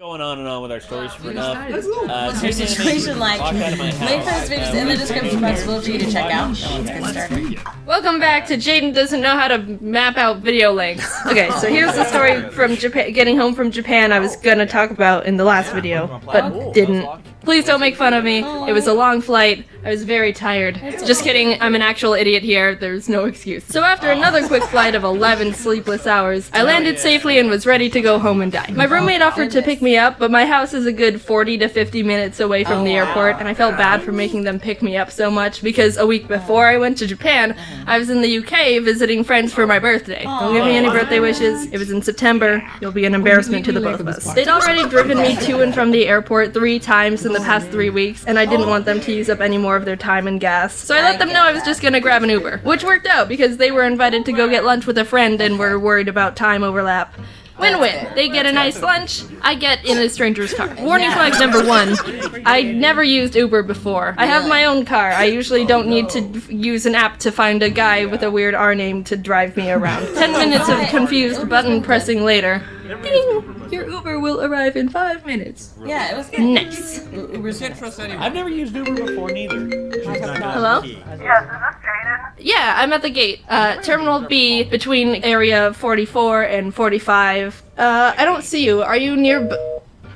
Going on and on with our stories for What's your situation like? Link for this video is in the description box below for you to check out. Now let's get started. Welcome back to Jaden Doesn't Know How to Map Out Video Links. Okay, so here's the story from Japan, getting home from Japan I was gonna talk about in the last video, but didn't. Please don't make fun of me. It was a long flight. I was very tired. Just kidding, I'm an actual idiot here. There's no excuse. So after another quick flight of 11 sleepless hours, I landed safely and was ready to go home and die. My roommate offered to pick me up, but my house is a good 40 to 50 minutes away from the airport, and I felt bad for making them pick me up so much because a week before I went to Japan, I was in the UK visiting friends for my birthday. Don't give me any birthday wishes. It was in September. You'll be an embarrassment to the both of us. They'd already driven me to and from the airport 3 times in the past 3 weeks, and I didn't want them to use up any more of their time and gas. So I let them know I was just gonna grab an Uber, which worked out because they were invited to go get lunch with a friend and were worried about time overlap. Win-win. They get a nice lunch, I get in a stranger's car. Warning flag number 1. I never used Uber before. I have my own car. I usually don't need to use an app to find a guy with a weird R name to drive me around. 10 minutes of confused button pressing later. Ding! Your Uber will arrive in 5 minutes. Yeah, it was good. Nice. I've never used Uber before neither. Hello? Yes, is this Jaden? Yeah, I'm at the gate. Terminal B, between area 44 and 45. I don't see you. Are you near...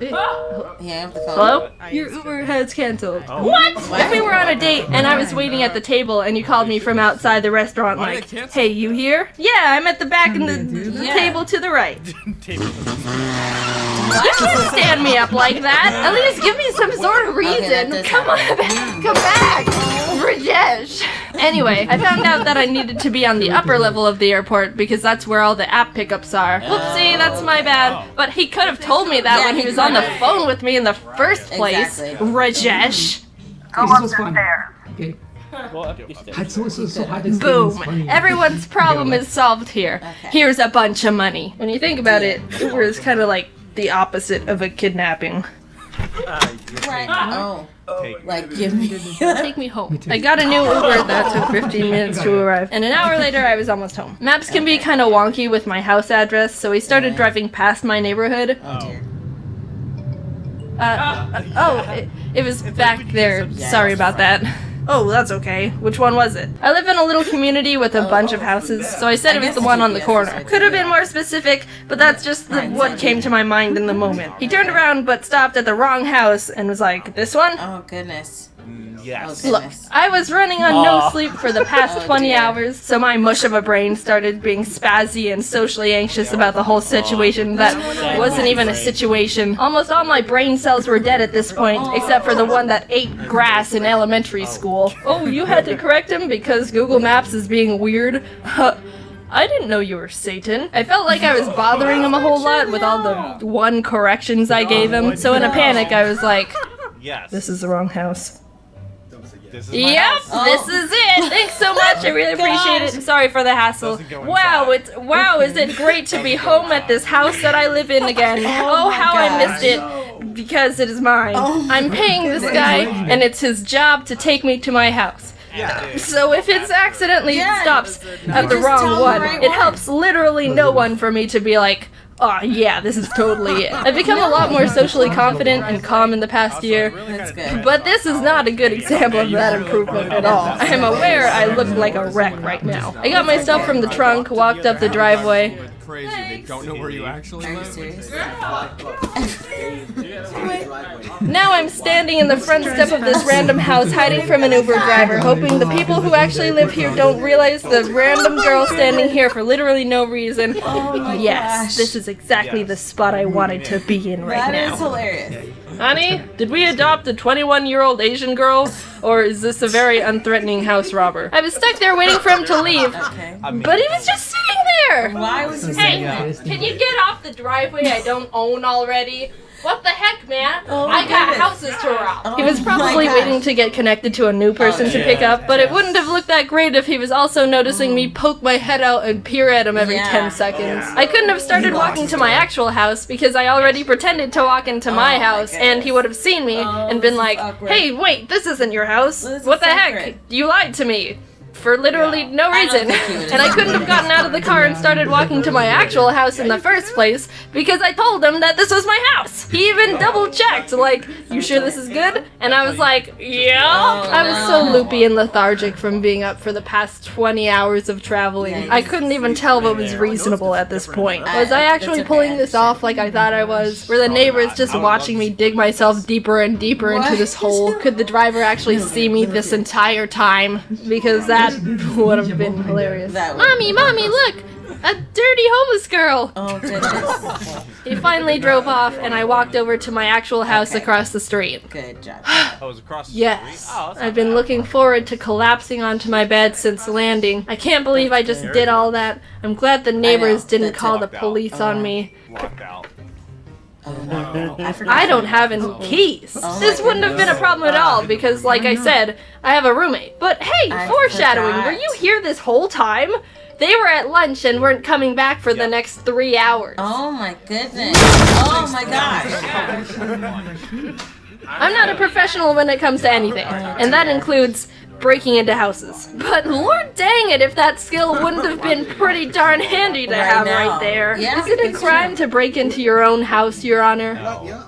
Yeah, with the phone. Hello? Your Uber has canceled. What? If we were on a date and I was waiting at the table and you called me from outside the restaurant like, hey, you here? Yeah, I'm at the back in the table to the right. You can't stand me up like that. At least give me some sort of reason. Come on back. Come back. Rajesh. Anyway, I found out that I needed to be on the upper level of the airport because that's where all the app pickups are. Whoopsie, that's my bad. But he could have told me that when he was on the phone with me in the first place. Exactly. Rajesh. Go up the stairs. Okay. Well, up your stairs. Boom. Everyone's problem is solved here. Okay. Here's a bunch of money. When you think about it, Uber is kind of like the opposite of a kidnapping. Right. Oh. Like, give me... Take me home. I got a new Uber that took 15 minutes to arrive, and an hour later I was almost home. Maps can be kind of wonky with my house address, so we started driving past my neighborhood. Oh, dear. It was back there. Sorry about that. Oh, that's okay. Which one was it? I live in a little community with a bunch of houses, so I said it was the one on the corner. Could have been more specific, but that's just what came to my mind in the moment. He turned around but stopped at the wrong house and was like, this one? Oh, goodness. Yes. Oh, Look, goodness. I was running on no sleep for the past 20 hours, so my mush of a brain started being spazzy and socially anxious about the whole situation that wasn't even a situation. Almost all my brain cells were dead at this point, except for the one that ate grass in elementary school. Oh, you had to correct him because Google Maps is being weird? I didn't know you were Satan. I felt like I was bothering him a whole lot with all the one corrections I gave him, so in a panic I was like, Yes. this is the wrong house. This is Yep, this is it. Thanks so much. I really appreciate it. I'm sorry for the hassle. Wow, is it great to be home at this house that I live in again. Oh, how I missed it because it is mine. I'm paying this guy and it's his job to take me to my house. So if it accidentally stops at the wrong one, it helps literally no one for me to be like, oh yeah, this is totally it. I've become a lot more socially confident and calm in the past year, That's good. but this is not a good example of that improvement at all. I am aware I look like a wreck right now. I got my stuff from the trunk, walked up the driveway. Crazy. They don't know where you actually Are you live. serious? Now I'm standing in the front step of this random house hiding from an Uber driver, hoping the people who actually live here don't realize the random girl standing here for literally no reason. Yes, this is exactly the spot I wanted to be in right That now. is hilarious. Honey, did we adopt a 21-year-old Asian girl, or is this a very unthreatening house robber? I was stuck there waiting for him to leave, Okay. but he was just sitting there! Why was he Hey, saying that? can you get off the driveway I don't own already? What the heck, man? Oh, I got goodness. houses to rob. Oh He was probably my waiting gosh. to get connected to a new person to pick up, but it wouldn't have looked that great if he was also noticing me poke my head out and peer at him every Yeah. 10 seconds. I couldn't have started walking to my actual house because I already pretended to walk into my my house, and he would have seen me and been this like, is awkward. hey, wait, this isn't your house. This is what the sacred. heck? You lied to me. for literally no reason. And I couldn't have gotten out of the car and started walking to my actual house in the first place because I told him that this was my house. He even double checked, like, you sure this is good? And I was like, yeah. I was so loopy and lethargic from being up for the past 20 hours of traveling. I couldn't even tell what was reasonable at this point. Was I actually pulling this off like I thought I was? Were the neighbors just watching me dig myself deeper and deeper into this hole? Could the driver actually see me this entire time? Because that would have been hilarious. Mommy, look! A dirty homeless girl! Oh, goodness. He finally drove off, and I walked over to my actual house across the street. Good job. I was across the street. Yes. Oh, that's I've not been bad. looking forward to collapsing onto my bed since landing. I can't believe I just did all that. I'm glad the neighbors didn't that's call it. the police on me. Locked out. Oh, no. I forgot. I don't have any keys. Oh This my wouldn't have been a problem at all because, like I said, I have a roommate. But hey, I foreshadowing, forgot. were you here this whole time? They were at lunch and weren't coming back for the next 3 hours. Oh my goodness. Oh my gosh. I'm not a professional when it comes to anything, and that includes breaking into houses. But lord dang it if that skill wouldn't have been pretty darn handy to have now. right there. Yeah, Is it a it's crime to break into your own house, Your Honor?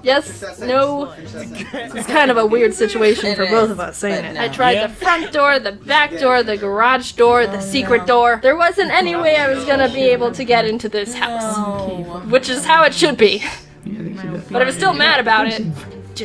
Yes? No? It's kind of a weird situation It for is, both of us, ain't but it? no. I tried the front door, the back door, the garage door, the secret door. There wasn't any way I was gonna be able to get into this house. Oh. Which is how it should be. But I was still mad about it.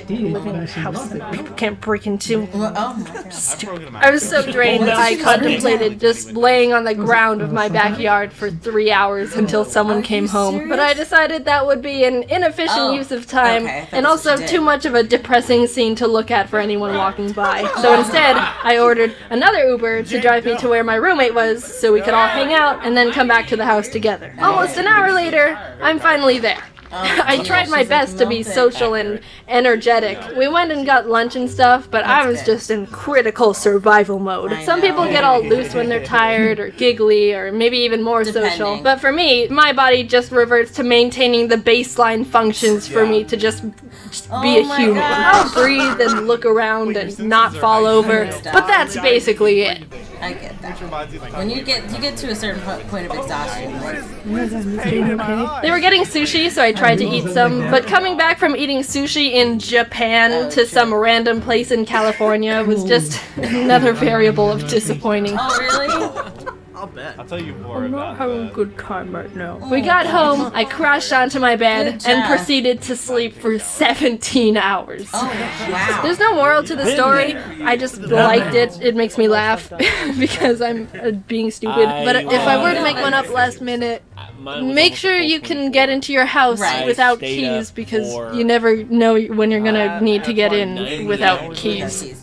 Living in a house that people can't break into. Well, oh my gosh. Stupid. I was so drained I contemplated just laying on the ground of my backyard for 3 hours until someone came home. But I decided that would be an inefficient use of time okay, I thought and that's what also you too did. much of a depressing scene to look at for anyone walking by. So instead, I ordered another Uber to drive me to where my roommate was so we could all hang out and then come back to the house together. Almost an hour later, I'm finally there. I tried my best to be social and energetic. We went and got lunch and stuff, but I was just in critical survival mode. Some people get all loose when they're tired or giggly or maybe even more social. Depending. But for me, my body just reverts to maintaining the baseline functions for me to just be Oh a my human. gosh. I'll breathe and look around and not fall over. But that's basically it. I get that. When you get to a certain point of exhaustion, like, They were getting sushi, so I tried to eat some, but coming back from eating sushi in Japan to some random place in California was just another variable of disappointing. oh really? I'll tell you more about Having a good time right now. We got home, I crashed onto my bed, Good and job. proceeded to sleep for 17 hours. Oh wow. There's no moral to the story. I just liked it. It makes me laugh because I'm being stupid. But if I were to make one up last minute, make sure you can get into your house Right. without keys because you never know when you're gonna need to get in without keys.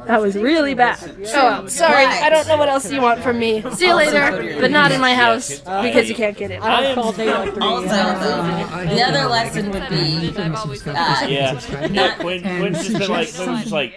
That was really bad. Oh well, sorry. I don't know what else you want from me. See you later, but not in my house because you can't get in. Also, the other lesson would be Yeah. not Quinn's just been like,